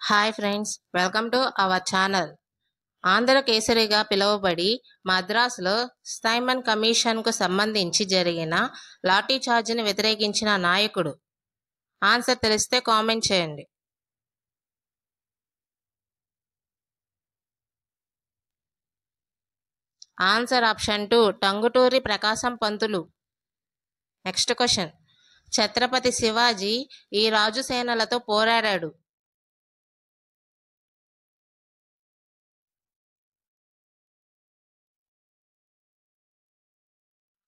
Hi friends, welcome to our channel. Andhra కేసరిగా పిలువబడి మద్రాసులో సైమన్ కమిషన్కు సంబంధించి జరిగిన లాఠీ చార్జిని వ్యతిరేకించిన నాయకుడు. ఆన్సర్ తెలిస్తే కామెంట్ చేయండి. Answer option 2 Tanguturi Prakasam Pantulu. Next question. Chhatrapati Shivaji ఈ రాజు సేనలతో పోరాడాడు.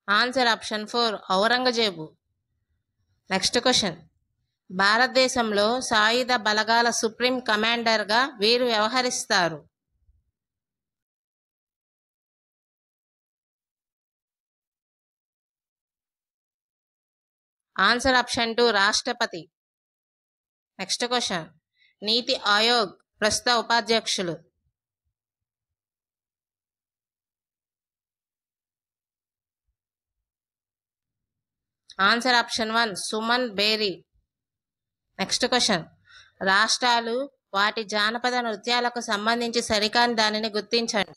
Answer option 4 Aurangzeb. Next question. భారతదేశంలో సాయుధ బలగాల సుప్రీం కమాండర్గా వీరు వ్యవహరిస్తారు. ఆన్సర్ ఆప్షన్ 2 రాష్ట్రపతి. Next question. నీతి ఆయోగ్ ప్రస్తుత ఉపాధ్యక్షులు. Answer option 1 Suman Bery. Next question. రాష్ట్రాలు వాటి జానపద నృత్యాలకు సంబంధించి సరికాని దానిని గుర్తించండి.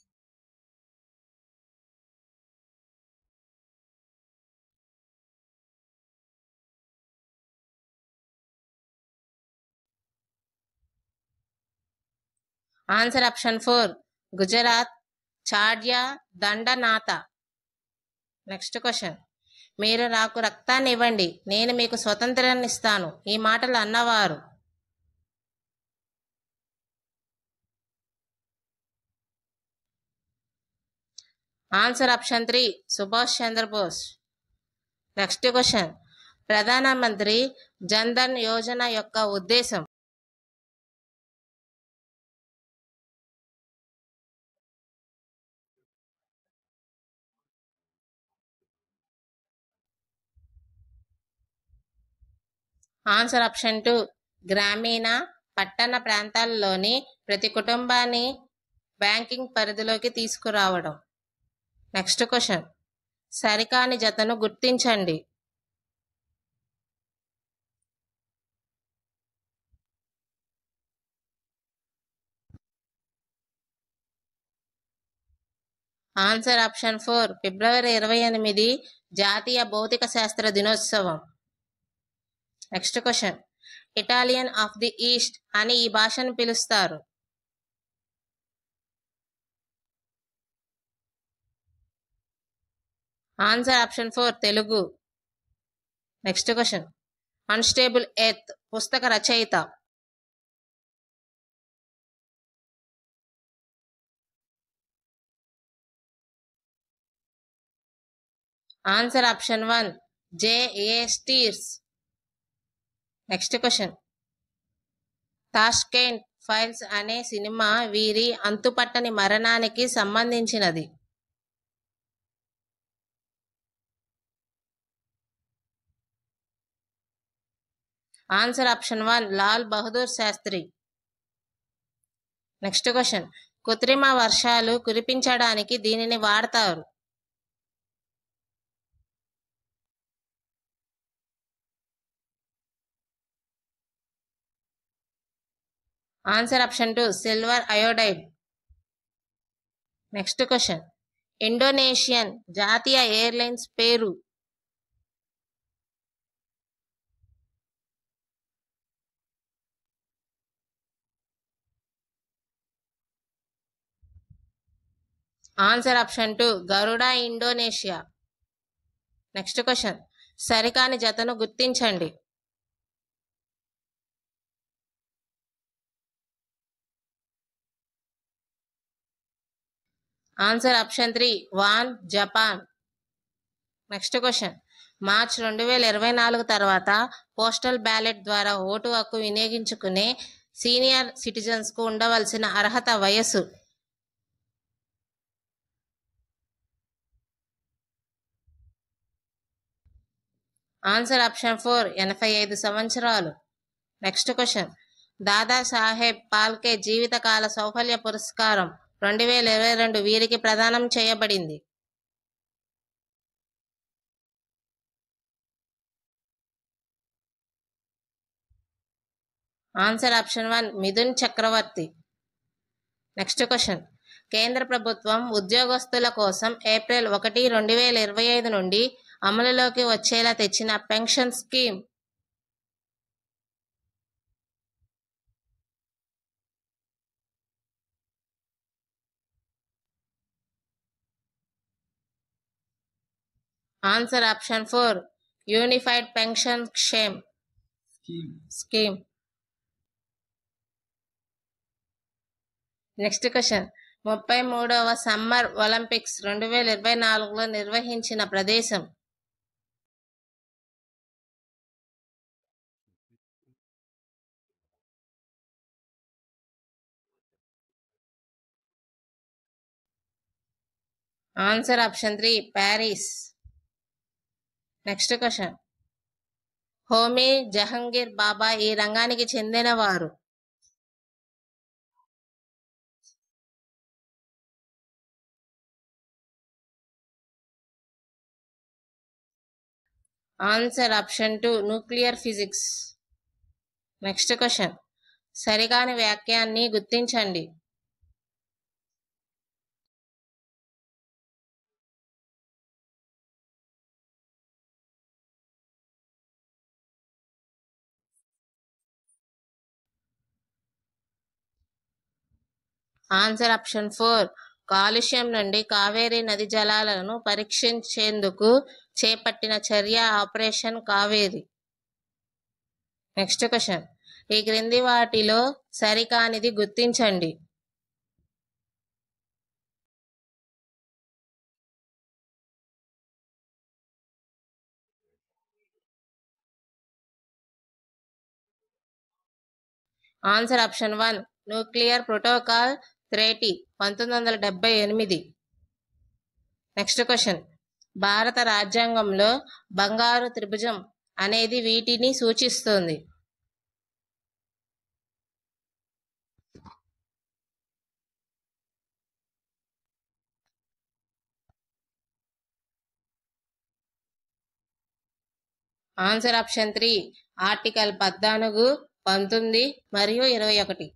ఆన్సర్ ఆప్షన్ 4 గుజరాత్ చాడ్య దండనాథ. Next question. మీరు నాకు రక్తాన్ని ఇవ్వండి, నేను మీకు స్వతంత్రాన్ని ఇస్తాను, ఈ మాటలు అన్నవారు. Answer option 3 Subhash Chandrabose. Next question. ప్రధానమంత్రి జన్ధన్ యోజన యొక్క ఉద్దేశం. ఆన్సర్ ఆప్షన్ 2 గ్రామీణ పట్టణ ప్రాంతాల్లోని ప్రతి కుటుంబాన్ని బ్యాంకింగ్ పరిధిలోకి తీసుకురావడం. Next question. సరికాని జతను గుర్తించండి. ఆన్సర్ ఆప్షన్ 4 ఫిబ్రవరి 28 జాతీయ భౌతిక శాస్త్ర దినోత్సవం. Next question. Italian of the east అని ఈ భాషను పిలుస్తారు. Answer option 4 Telugu. Next question. Unstable earth పుస్తక రచయిత. Answer option 1 J A. Steers. Next question. Tashkent files అనే సినిమా వీరి అంతుపట్టని మరణానికి సంబంధించినది. Answer option 1 Lal Bahadur Shastri. Next question. కృత్రిమ వర్షాలు కురిపించడానికి దీనిని వాడతారు. Answer option 2 silver iodide. Next question. Indonesian జాతీయ ఎయిర్లైన్స్ పేరు. Answer option 2 Garuda Indonesia. Next question. సరికాని జతను గుర్తించండి. ఆన్సర్ ఆప్షన్ 3 వాన్ జపాన్. Next question. మార్చ్ 2024 తర్వాత పోస్టల్ బ్యాలెట్ ద్వారా ఓటు హక్కు వినియోగించుకునే సీనియర్ సిటిజన్స్కు ఉండవలసిన అర్హత వయస్సు. ఆన్సర్ ఆప్షన్ 4 85 సంవత్సరాలు. Next question. దాదాసాహెబ్ పాల్కే జీవితకాల సౌఫల్య పురస్కారం 2022 వీరికి ప్రదానం చేయబడింది. Answer option 1 Mithun Chakraborty. Next question. కేంద్ర ప్రభుత్వం ఉద్యోగస్తుల కోసం ఏప్రిల్ 1, 2025 నుండి అమలులోకి వచ్చేలా తెచ్చిన pension scheme. Answer option 4 unified pension scheme. Next question. 33వ సమ్మర్ ఒలింపిక్స్ 2024లో నిర్వహించిన ప్రదేశం. Answer option 3 Paris. Next question. Homi Jehangir Bhabha ఈ రంగానికి చెందినవారు. Answer option 2 nuclear physics. Next question. సరికాని వాక్యాన్ని గుర్తించండి. ఆన్సర్ ఆప్షన్ 4 కాలుష్యం నుండి కావేరీ నది జలాలను పరీక్షించేందుకు చేపట్టిన చర్య ఆపరేషన్ కావేరి. Next question. ఈ క్రింది వాటిలో సరికానిది గుర్తించండి. Answer option 1 nuclear protocol treaty 1978. Next question. భారత రాజ్యాంగంలో బంగారు త్రిభుజం అనేది వీటిని సూచిస్తుంది. ఆన్సర్ ఆప్షన్ 3 ఆర్టికల్ 14, 19 మరియు 21.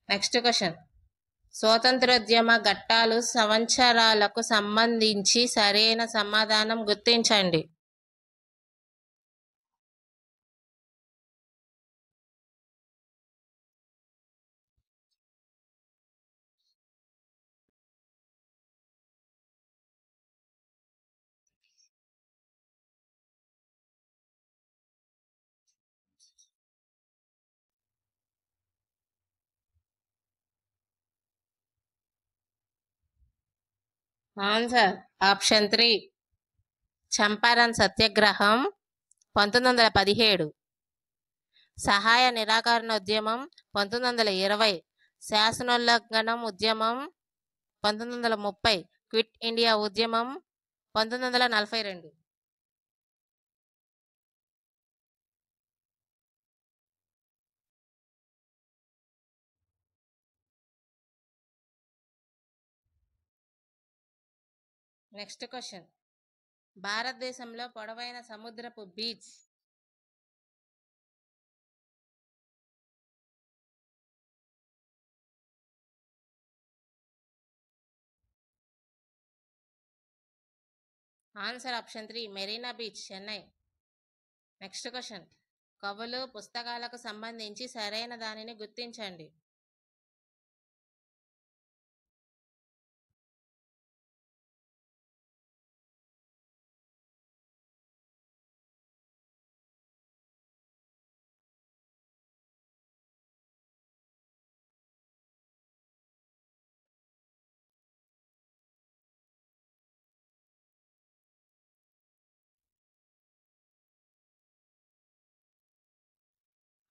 Next question. స్వాతంత్రోద్యమ ఘట్టాలు సంవత్సరాలకు సంబంధించి సరైన సమాధానం గుర్తించండి. ఆన్సర్ ఆప్షన్ 3 చంపారన్ సత్యాగ్రహం 1917, సహాయ నిరాకరణోద్యమం 1920, శాసనోల్లంఘనం ఉద్యమం 1930, క్విట్ ఇండియా ఉద్యమం 1942. Next question. భారతదేశంలో పొడవైన సముద్రపు బీచ్. Answer option 3 Marina beach, Chennai. Next question. కవులు పుస్తకాలకు సంబంధించి సరైన దానిని గుర్తించండి.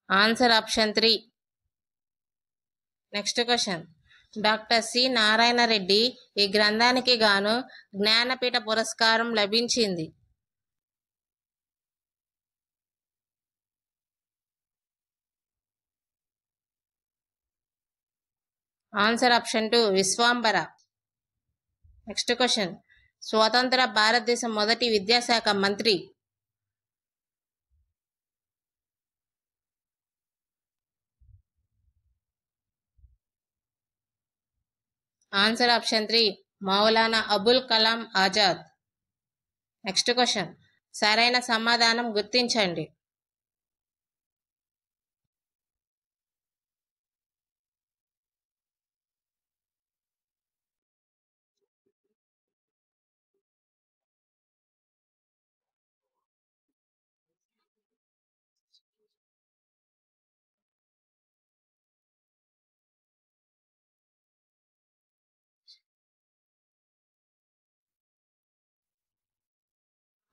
Answer option 3. Next question. Doctor C Narayana Reddy ఈ గ్రంథానికి గాను జ్ఞానపీఠ పురస్కారం లభించింది. Answer option 2 Vishwambhara. Next question. స్వతంత్ర భారతదేశం మొదటి విద్యాశాఖ మంత్రి. Answer option 3 Maulana Abul Kalam Azad. Next question, సరైన సమాధానం గుర్తించండి.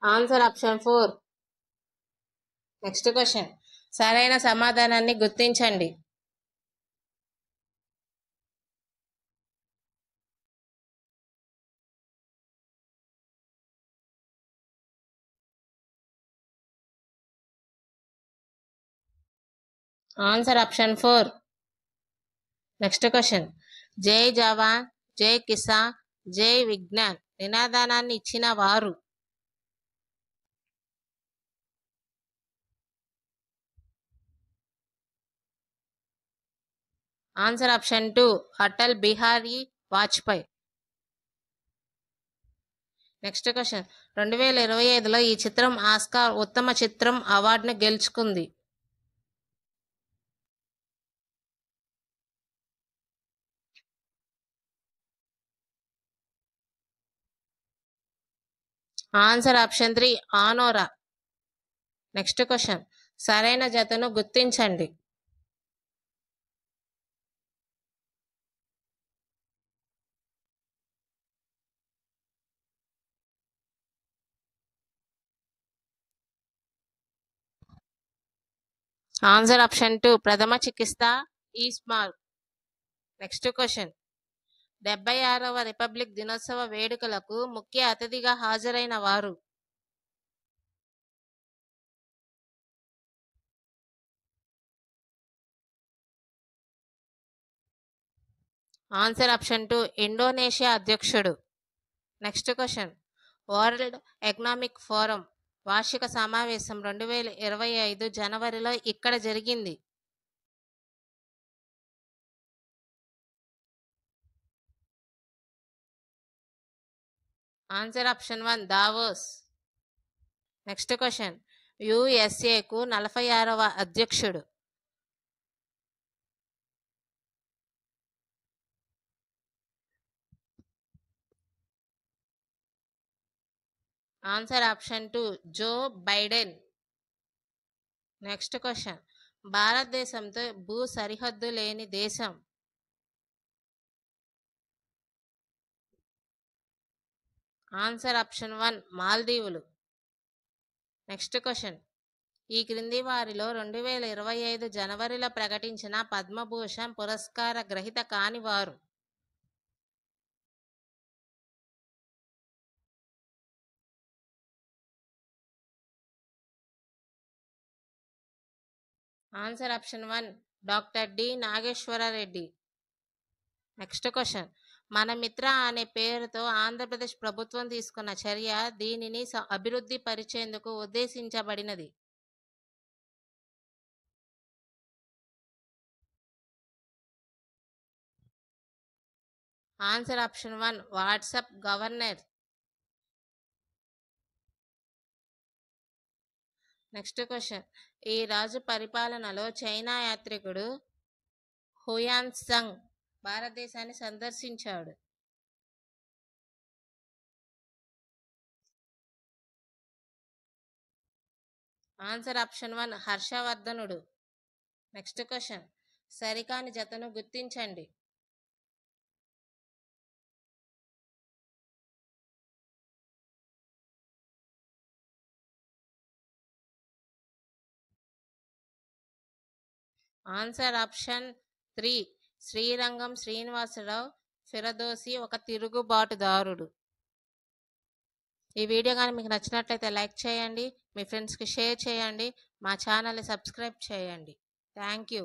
Answer option 4. నెక్స్ట్ క్వశ్చన్, సరైన సమాధానాన్ని గుర్తించండి. Answer option 4. నెక్స్ట్ క్వశ్చన్, జై జవాన్ జై కిసాన్ జై విజ్ఞాన్ నినాదానాన్ని ఇచ్చిన వారు? Answer option 2 Atal Bihari Vajpayee. Next question, 2025లో ఈ చిత్రం ఆస్కార్ ఉత్తమ చిత్రం అవార్డును గెలుచుకుంది. Answer option 3 Anora. Next question, సరైన జతను గుర్తించండి. ఆన్సర్ ఆప్షన్ 2 ప్రథమ చికిత్స ఈస్మార్క్. నెక్స్ట్ క్వశ్చన్, 76వ రిపబ్లిక్ దినోత్సవ వేడుకలకు ముఖ్య అతిథిగా హాజరైన వారు? ఆన్సర్ ఆప్షన్ 2 ఇండోనేషియా అధ్యక్షుడు. Next question, World Economic Forum వార్షిక సమావేశం 2025 జనవరిలో ఇక్కడ జరిగింది. Answer option 1 Davos. Next question, యుఎస్ఏకు 46వ అధ్యక్షుడు? Answer option 2 Joe Biden. Next question, భారతదేశంతో భూ సరిహద్దు లేని దేశం? ఆన్సర్ ఆప్షన్ 1 మాల్దీవులు. నెక్స్ట్ క్వశ్చన్, ఈ క్రింది వారిలో 2025 జనవరిలో ప్రకటించిన పద్మభూషణ్ పురస్కార గ్రహీత కాని వారు? Answer option 1 doctor D Nageswarareddy. Next question, మన మిత్ర అనే పేరుతో ఆంధ్రప్రదేశ్ ప్రభుత్వం తీసుకున్న చర్య దీనిని అభివృద్ధి పరిచేందుకు ఉద్దేశించబడినది? Answer option 1 WhatsApp governor. Next question, ఈ రాజు పరిపాలనలో చైనా యాత్రికుడు హుయాన్సాంగ్ భారతదేశాన్ని సందర్శించాడు? ఆన్సర్ ఆప్షన్ 1 హర్షవర్ధనుడు. నెక్స్ట్ క్వశ్చన్, సరికాని జతను గుర్తించండి. Answer option 3 Srirangam Srinivasa Rao Firdausi ఒక తిరుగుబాటుదారుడు. ఈ వీడియో కానీ మీకు నచ్చినట్లయితే లైక్ చేయండి, మీ ఫ్రెండ్స్కి షేర్ చేయండి, మా ఛానల్ని సబ్స్క్రైబ్ చేయండి. Thank you.